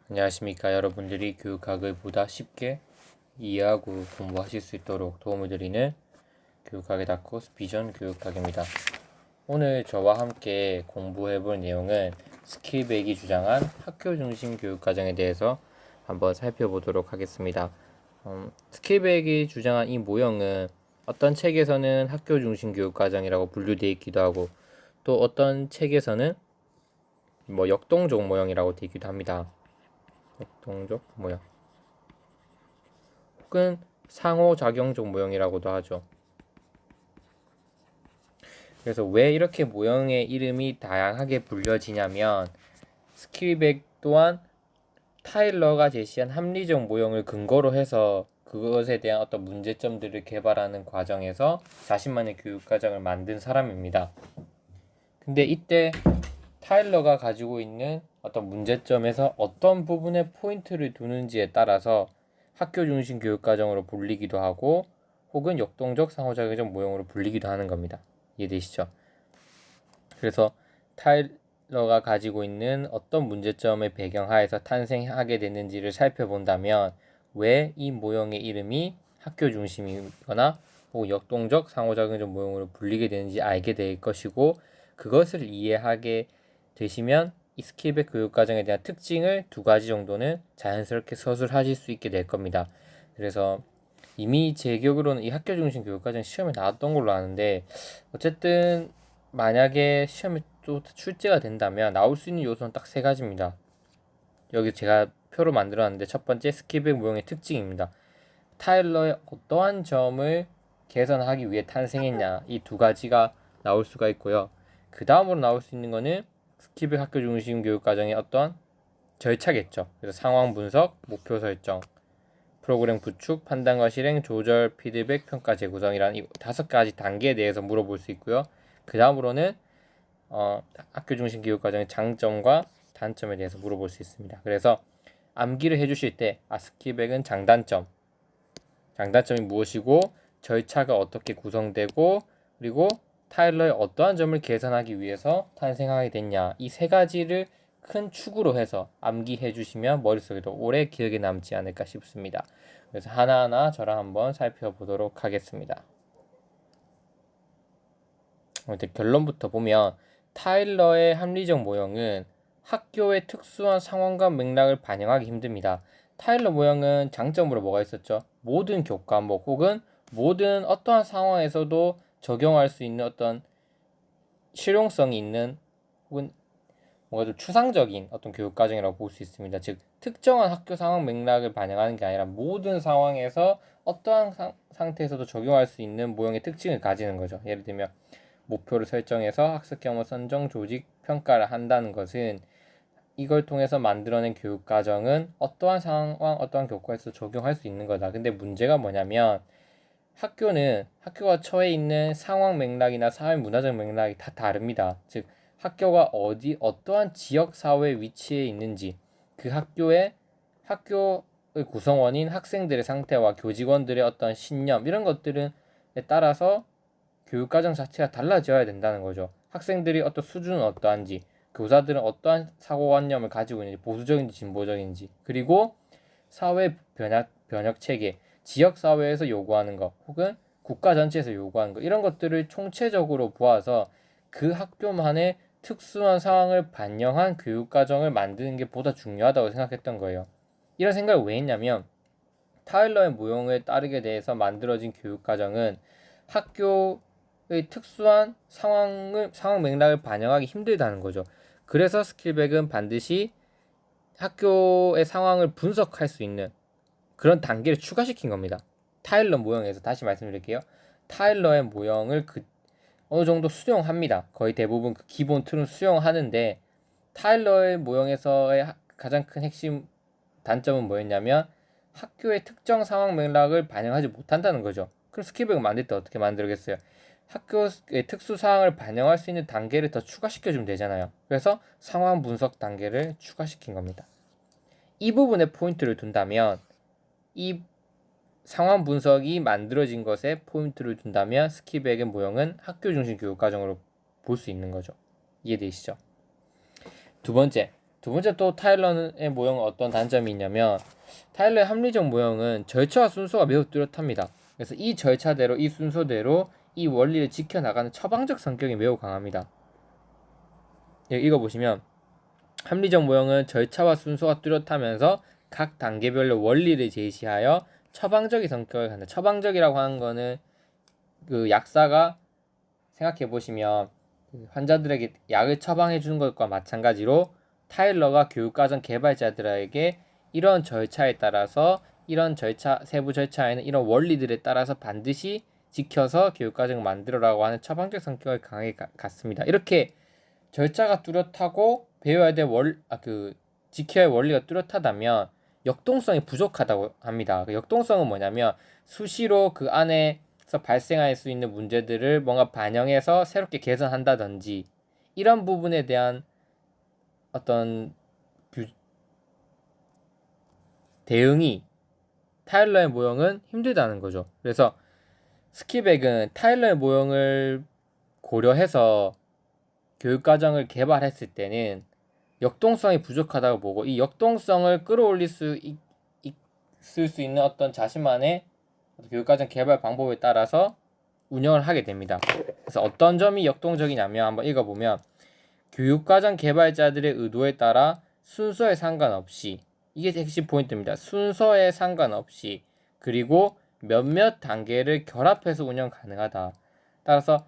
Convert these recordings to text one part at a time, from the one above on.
안녕하십니까. 여러분들이 교육학을 보다 쉽게 이해하고 공부하실 수 있도록 도움을 드리는 교육학의 다코스 비전 교육학입니다. 오늘 저와 함께 공부해 볼 내용은 스킬백이 주장한 학교 중심 교육과정에 대해서 한번 살펴보도록 하겠습니다. 스킬백이 주장한 이 모형은 어떤 책에서는 학교 중심 교육과정이라고 분류되어 있기도 하고, 또 어떤 책에서는 역동적 모형이라고 되어 있기도 합니다. 역동적 모형 혹은 상호작용적 모형이라고도 하죠. 그래서 왜 이렇게 모형의 이름이 다양하게 불려지냐면, 스킬백 또한 타일러가 제시한 합리적 모형을 근거로 해서 그것에 대한 어떤 문제점들을 개발하는 과정에서 자신만의 교육과정을 만든 사람입니다. 근데 이때 타일러가 가지고 있는 어떤 문제점에서 어떤 부분에 포인트를 두는지에 따라서 학교 중심 교육과정으로 불리기도 하고, 혹은 역동적 상호작용적 모형으로 불리기도 하는 겁니다. 이해되시죠? 그래서 타일러가 가지고 있는 어떤 문제점의 배경하에서 탄생하게 됐는지를 살펴본다면, 왜 이 모형의 이름이 학교 중심이거나 혹은 역동적 상호작용적 모형으로 불리게 되는지 알게 될 것이고, 그것을 이해하게 되시면 이 스킬백 교육과정에 대한 특징을 두 가지 정도는 자연스럽게 서술하실 수 있게 될 겁니다. 그래서 이미 제 기억으로는 이 학교 중심 교육과정 시험에 나왔던 걸로 아는데, 어쨌든 만약에 시험에 또 출제가 된다면 나올 수 있는 요소는 딱 세 가지입니다. 여기 제가 표로 만들어놨는데, 첫 번째 스킬백 모형의 특징입니다. 타일러의 어떠한 점을 개선하기 위해 탄생했냐, 이 두 가지가 나올 수가 있고요. 그 다음으로 나올 수 있는 거는 스킬백 학교 중심 교육과정의 어떤 절차겠죠. 그래서 상황 분석, 목표 설정, 프로그램 구축, 판단과 실행, 조절, 피드백, 평가, 재구성이라는 이 다섯 가지 단계에 대해서 물어볼 수 있고요. 그 다음으로는 학교 중심 교육과정의 장점과 단점에 대해서 물어볼 수 있습니다. 그래서 암기를 해주실 때 스킬백은 장단점이 무엇이고, 절차가 어떻게 구성되고, 그리고 타일러의 어떠한 점을 개선하기 위해서 탄생하게 됐냐, 이 세 가지를 큰 축으로 해서 암기해 주시면 머릿속에도 오래 기억에 남지 않을까 싶습니다. 그래서 하나하나 저랑 한번 살펴보도록 하겠습니다. 일단 결론부터 보면, 타일러의 합리적 모형은 학교의 특수한 상황과 맥락을 반영하기 힘듭니다. 타일러 모형은 장점으로 뭐가 있었죠? 모든 교과목 혹은 모든 어떠한 상황에서도 적용할 수 있는 어떤 실용성이 있는, 혹은 뭔가 좀 추상적인 어떤 교육과정이라고 볼 수 있습니다. 즉, 특정한 학교 상황 맥락을 반영하는 게 아니라 모든 상황에서 어떠한 상태에서도 적용할 수 있는 모형의 특징을 가지는 거죠. 예를 들면 목표를 설정해서 학습 경험 선정, 조직, 평가를 한다는 것은, 이걸 통해서 만들어낸 교육과정은 어떠한 상황, 어떠한 교과에서 적용할 수 있는 거다. 근데 문제가 뭐냐면, 학교가 처해 있는 상황 맥락이나 사회 문화적 맥락이 다 다릅니다. 즉, 학교가 어떠한 지역 사회에 위치해 있는지, 그 학교의 구성원인 학생들의 상태와 교직원들의 어떤 신념, 이런 것들에 따라서 교육과정 자체가 달라져야 된다는 거죠. 학생들이 어떤 수준은 어떠한지, 교사들은 어떠한 사고관념을 가지고 있는지, 보수적인지 진보적인지, 그리고 사회 변혁 체계, 지역 사회에서 요구하는 것, 혹은 국가 전체에서 요구하는 것, 이런 것들을 총체적으로 보아서 그 학교만의 특수한 상황을 반영한 교육과정을 만드는 게 보다 중요하다고 생각했던 거예요. 이런 생각을 왜 했냐면, 타일러의 모형에 따르게 돼서 만들어진 교육과정은 학교의 특수한 상황 맥락을 반영하기 힘들다는 거죠. 그래서 스킬백은 반드시 학교의 상황을 분석할 수 있는 그런 단계를 추가시킨 겁니다. 타일러 모형에서 다시 말씀드릴게요. 타일러의 모형을 어느 정도 수용합니다. 거의 대부분 그 기본 틀은 수용하는데, 타일러의 모형에서의 가장 큰 핵심 단점은 뭐였냐면, 학교의 특정 상황 맥락을 반영하지 못한다는 거죠. 그럼 스킬백을 만들 때 어떻게 만들겠어요? 학교의 특수 상황을 반영할 수 있는 단계를 더 추가시켜주면 되잖아요. 그래서 상황 분석 단계를 추가시킨 겁니다. 이 부분에 포인트를 둔다면, 이 상황 분석이 만들어진 것에 포인트를 둔다면 스킬백의 모형은 학교 중심 교육 과정으로 볼 수 있는 거죠. 이해되시죠? 두 두 번째 또 타일러의 모형은 어떤 단점이 있냐면 타일러의 합리적 모형은 절차와 순서가 매우 뚜렷합니다. 그래서 이 절차대로 이 순서대로 이 원리를 지켜나가는 처방적 성격이 매우 강합니다. 읽어보시면 합리적 모형은 절차와 순서가 뚜렷하면서 각 단계별로 원리를 제시하여 처방적인 성격을 갖는다. 처방적이라고 하는 거는 그 약사가 생각해 보시면 환자들에게 약을 처방해 주는 것과 마찬가지로 타일러가 교육과정 개발자들에게 이런 절차에 따라서 이런 절차 세부 절차에는 이런 원리들에 따라서 반드시 지켜서 교육과정을 만들어라고 하는 처방적 성격을 강하게 갖습니다. 이렇게 절차가 뚜렷하고 배워야 될 지켜야 할 원리가 뚜렷하다면 역동성이 부족하다고 합니다. 그 역동성은 뭐냐면 수시로 그 안에서 발생할 수 있는 문제들을 뭔가 반영해서 새롭게 개선한다든지 이런 부분에 대한 어떤 대응이 타일러의 모형은 힘들다는 거죠. 그래서 스킬백은 타일러의 모형을 고려해서 교육과정을 개발했을 때는 역동성이 부족하다고 보고 이 역동성을 끌어올릴 수 있을 수 있는 어떤 자신만의 교육과정 개발 방법에 따라서 운영을 하게 됩니다. 그래서 어떤 점이 역동적이냐면 한번 읽어보면 교육과정 개발자들의 의도에 따라 순서에 상관없이 이게 핵심 포인트입니다. 순서에 상관없이 그리고 몇몇 단계를 결합해서 운영 가능하다. 따라서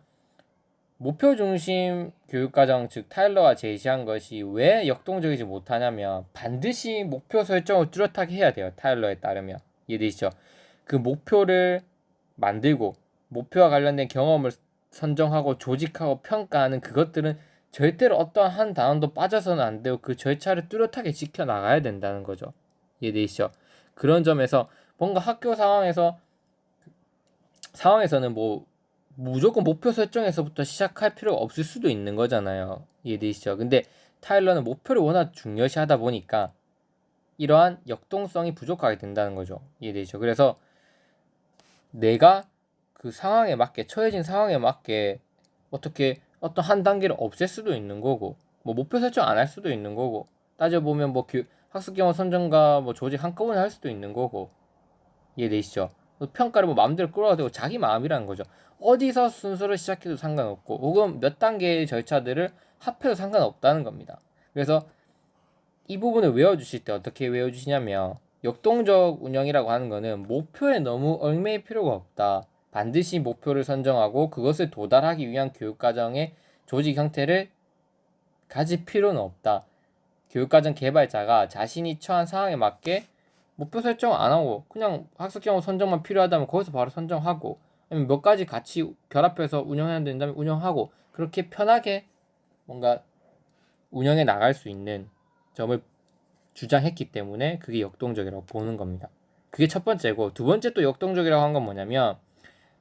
목표 중심 교육과정 즉 타일러가 제시한 것이 왜 역동적이지 못하냐면 반드시 목표 설정을 뚜렷하게 해야 돼요. 타일러에 따르면 이해되시죠? 그 목표를 만들고 목표와 관련된 경험을 선정하고 조직하고 평가하는 그것들은 절대로 어떠한 한 단원도 빠져서는 안 되고 그 절차를 뚜렷하게 지켜나가야 된다는 거죠. 이해되시죠? 그런 점에서 뭔가 학교 상황에서는 뭐 무조건 목표 설정에서부터 시작할 필요가 없을 수도 있는 거잖아요. 이해되시죠? 근데 타일러는 목표를 워낙 중요시하다 보니까 이러한 역동성이 부족하게 된다는 거죠. 이해되시죠? 그래서 내가 그 상황에 맞게 처해진 상황에 맞게 어떻게 어떤 한 단계를 없앨 수도 있는 거고 뭐 목표 설정 안 할 수도 있는 거고 따져보면 뭐 학습 경험 선정과 뭐 조직 한꺼번에 할 수도 있는 거고 이해되시죠? 평가를 뭐 마음대로 끌어도 되고 자기 마음이라는 거죠. 어디서 순서를 시작해도 상관없고 혹은 몇 단계의 절차들을 합해도 상관없다는 겁니다. 그래서 이 부분을 외워주실 때 어떻게 외워주시냐면 역동적 운영이라고 하는 거는 목표에 너무 얽매일 필요가 없다. 반드시 목표를 선정하고 그것을 도달하기 위한 교육과정의 조직 형태를 가질 필요는 없다. 교육과정 개발자가 자신이 처한 상황에 맞게 목표 설정 안 하고 그냥 학습 경험 선정만 필요하다면 거기서 바로 선정하고 아니면 몇 가지 같이 결합해서 운영해야 된다면 운영하고 그렇게 편하게 뭔가 운영해 나갈 수 있는 점을 주장했기 때문에 그게 역동적이라고 보는 겁니다. 그게 첫 번째고 두 번째 또 역동적이라고 한 건 뭐냐면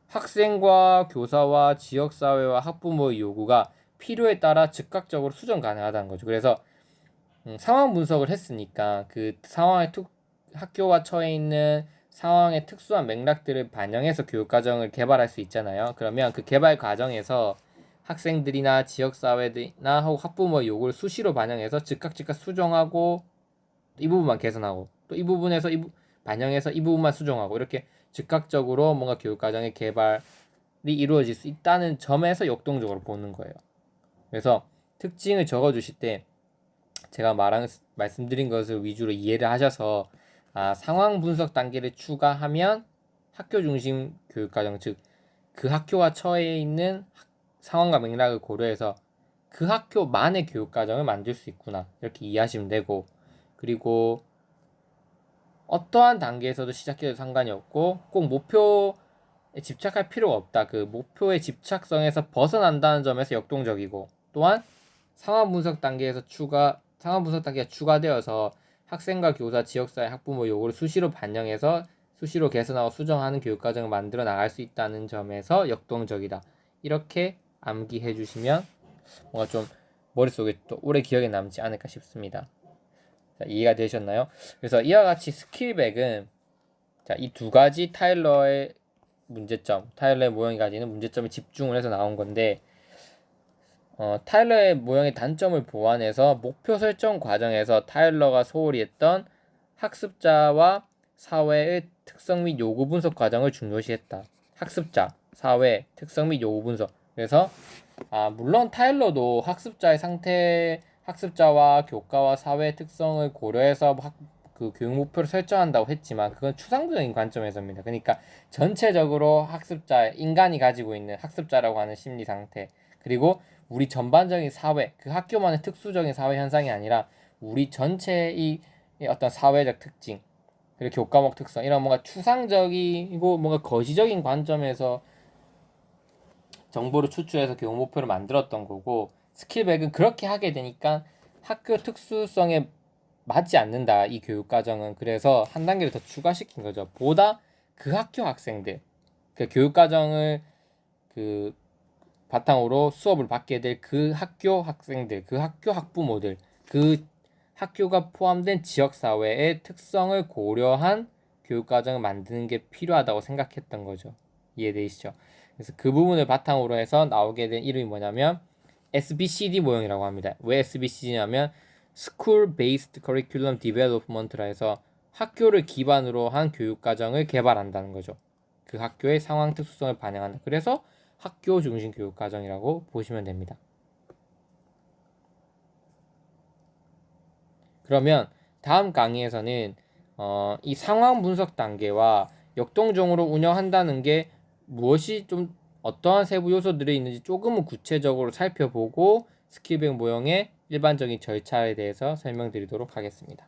학생과 교사와 지역사회와 학부모의 요구가 필요에 따라 즉각적으로 수정 가능하다는 거죠. 그래서 상황 분석을 했으니까 그 상황에 학교가 처해 있는 상황의 특수한 맥락들을 반영해서 교육과정을 개발할 수 있잖아요. 그러면 그 개발 과정에서 학생들이나 지역사회들이나 혹은 학부모의 요구를 수시로 반영해서 즉각 수정하고 이 부분만 개선하고 또 이 부분에서 반영해서 이 부분만 수정하고 이렇게 즉각적으로 뭔가 교육과정의 개발이 이루어질 수 있다는 점에서 역동적으로 보는 거예요. 그래서 특징을 적어주실 때 제가 말씀드린 것을 위주로 이해를 하셔서 상황 분석 단계를 추가하면 학교 중심 교육과정 즉 그 학교가 처해 있는 상황과 맥락을 고려해서 그 학교만의 교육과정을 만들 수 있구나 이렇게 이해하시면 되고 그리고 어떠한 단계에서도 시작해도 상관이 없고 꼭 목표에 집착할 필요가 없다. 그 목표의 집착성에서 벗어난다는 점에서 역동적이고 또한 상황 분석 단계가 추가되어서 학생과 교사, 지역사회, 학부모 요구를 수시로 반영해서 수시로 개선하고 수정하는 교육과정을 만들어 나갈 수 있다는 점에서 역동적이다. 이렇게 암기해 주시면 뭔가 좀 머릿속에 또 오래 기억에 남지 않을까 싶습니다. 자, 이해가 되셨나요? 그래서 이와 같이 스킬백은 이 두 가지 타일러의 문제점, 타일러의 모형이 가지는 문제점에 집중을 해서 나온 건데 타일러의 모형의 단점을 보완해서 목표 설정 과정에서 타일러가 소홀히 했던 학습자와 사회의 특성 및 요구 분석 과정을 중요시했다. 학습자, 사회, 특성 및 요구 분석. 그래서 물론 타일러도 학습자의 상태, 학습자와 교과와 사회 특성을 고려해서 그 교육 목표를 설정한다고 했지만 그건 추상적인 관점에서입니다. 그러니까 전체적으로 학습자, 인간이 가지고 있는 학습자라고 하는 심리 상태, 그리고 우리 전반적인 사회, 그 학교만의 특수적인 사회 현상이 아니라 우리 전체의 어떤 사회적 특징, 그리고 교과목 특성, 이런 뭔가 추상적이고 뭔가 거시적인 관점에서 정보를 추출해서 교육 목표를 만들었던 거고, 스킬백은 그렇게 하게 되니까 학교 특수성에 맞지 않는다, 이 교육 과정은. 그래서 한 단계를 더 추가시킨 거죠. 보다 그 학교 학생들, 그 교육 과정을 그 바탕으로 수업을 받게 될 그 학교 학생들, 그 학교 학부모들, 그 학교가 포함된 지역 사회의 특성을 고려한 교육 과정을 만드는 게 필요하다고 생각했던 거죠. 이해되시죠? 그래서 그 부분을 바탕으로 해서 나오게 된 이름이 뭐냐면 SBCD 모형이라고 합니다. 왜 SBCD냐면 School Based Curriculum Development라 해서 학교를 기반으로 한 교육 과정을 개발한다는 거죠. 그 학교의 상황 특수성을 반영한다. 그래서 학교 중심 교육 과정이라고 보시면 됩니다. 그러면 다음 강의에서는 이 상황 분석 단계와 역동적으로 운영한다는 게 무엇이 좀 어떠한 세부 요소들이 있는지 조금은 구체적으로 살펴보고 스킬백 모형의 일반적인 절차에 대해서 설명드리도록 하겠습니다.